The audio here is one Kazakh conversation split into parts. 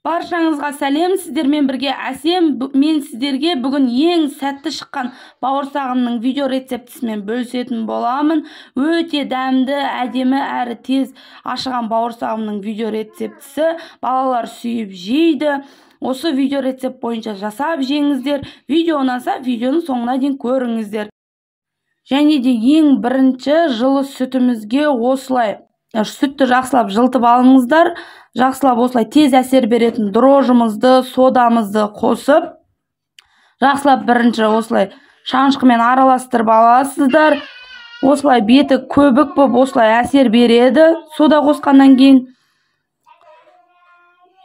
Баршаңызға сәлем, сіздермен бірге әсем. Мен сіздерге бүгін ең сәтті шыққан бауырсағымның видео рецептісімен бөлісетін боламын. Өте дәмді, әдемі әрі тез ашыған бауырсағымның видео рецептісі. Балалар сүйіп жейді. Осы видео рецепт бойынша жасап жеңіздер. Видео ұнаса, видеоның соңына дейін көріңіздер. Және де ең бірінші жылы сүтімізге осылай сүтті жақсылап жылтып алыңыздар. Жақсылап осылай тез әсер беретін дрожжымызды, содамызды қосып, жақсылап бірінші осылай шанышқымен араластырып аласыздар. Осылай беті көбік болып осылай әсер береді сода қосқаннан кейін.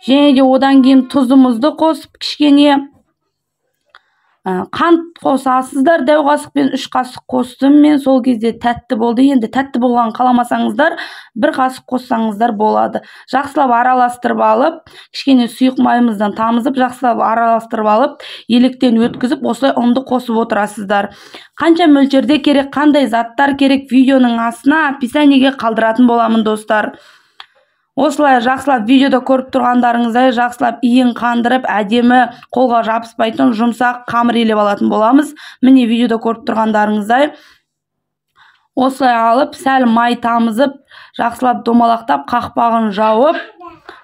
Және де одан кейін тұзымызды қосып, кішкене қант қосасыздар. Дәу қасықпен 3 қасық қостым мен, сол кезде тәтті болды. Енді тәтті болған қаламасаңыздар 1 қасық қоссаңыздар болады. Жақсылап араластырып алып, кішкене сұйық майымыздан тамызып, жақсылап араластырып алып, електен өткізіп, осылай ұнды қосып отырасыздар. Қанша мөлшерде керек, қандай заттар керек, видеоның астына описаниеге қалдыратын боламын достар. Осылай жақсылап видеода көріп тұрғандарыңыздай жақсылап иін қандырып, әдемі қолға жабыспайтын жұмсақ қамыр елеп алатын боламыз. Міне видеода көріп тұрғандарыңыздай осылай алып, сәл май тамызып, жақсылап домалақтап, қақпағын жауып,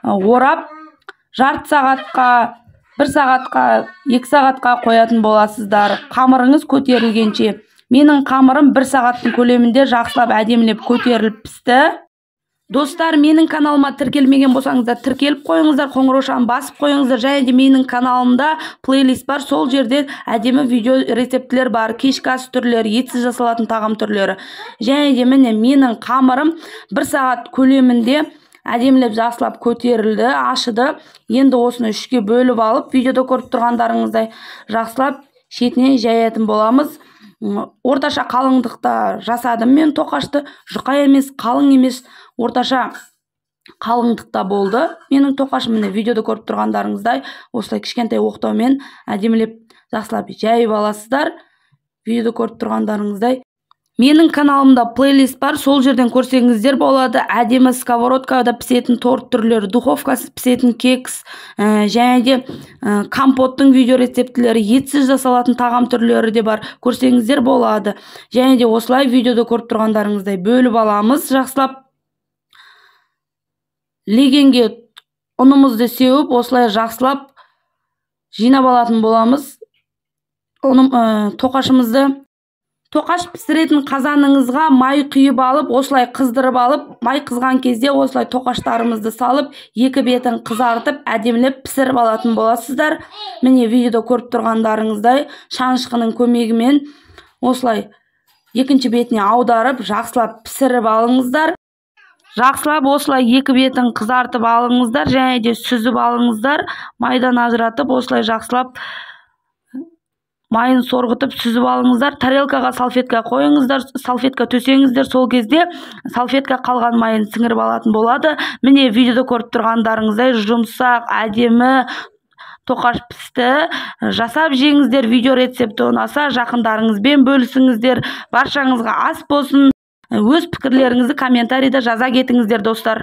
орап, жарты сағатқа, 1 сағатқа, 2 сағатқа қоятын боласыздар. Қамырыңыз көтерілгенше. Менің қамырым 1 сағаттың көлемінде жақсылап әдемілеп көтеріліп пісті. Достар, менің каналыма тіркелмеген болсаңыздар, тіркеліп қойыңыздар, қоңыраушаны басып қойыңыздар. Және де менің каналымда плейлист бар, сол жерде әдемі видео рецептілер бар, кешкі ас түрлері, етсіз жасалатын тағам түрлері. Және де міне менің қамырым 1 сағат көлемінде әдемілеп жақсылап көтерілді, ашыды. Енді осыны 3-ке бөліп алып, видеода көріп тұрғандарыңыздай жақсылап шетіне жаятын боламыз. Орташа қалыңдықта жасадым мен тоқашты. Жұқа емес, қалың емес, орташа қалыңдықта болды. Менің тоқашым міне видеода көріп тұрғандарыңыздай осылай кішкентай оқтаумен әдемілеп жақсылап жайып аласыздар. Видеода көріп тұрғандарыңыздай. Менің каналымда плейлист бар, сол жерден көрсеңіздер болады. Әдемі сковородкада пісетін торт түрлері, духовкасыз пісетін кекс, және де компоттың видео рецептілері, етсіз жасалатын тағам түрлері де бар, көрсеңіздер болады. Және де осылай видеода көріп тұрғандарыңыздай бөліп аламыз. Жақсылап легенге ұнымызды сеуіп, осылай жақсылап жинап алатын боламыз. Тоқаш пісіретін қазаныңызға май құйып алып, осылай қыздырып алып, май қызған кезде осылай тоқаштарымызды салып, 2 бетін қызартып, әдемілеп пісіріп алатын боласыздар. Міне видеода көріп тұрғандарыңыздай шанышқының көмегімен осылай екінші бетіне аударып, жақсылап пісіріп алыңыздар. Жақсылап осылай 2 бетін қызартып алыңыздар, және де сүзіп алыңыздар. Майдан ажыратып, осылай жақсылап майын сорғытып сүзіп алыңыздар. Тарелкаға салфетка қойыңыздар, салфетка төсеңіздер, сол кезде салфетка қалған майын сіңіріп алатын болады. Міне видеода көріп тұрғандарыңыздай жұмсақ, әдемі тоқаш пісті. Жасап жеңіздер. Видео рецепті ұнаса, жақындарыңызбен бөлісіңіздер. Баршаңызға ас болсын. Өз пікірлеріңізді комментарийда жаза кетіңіздер достар.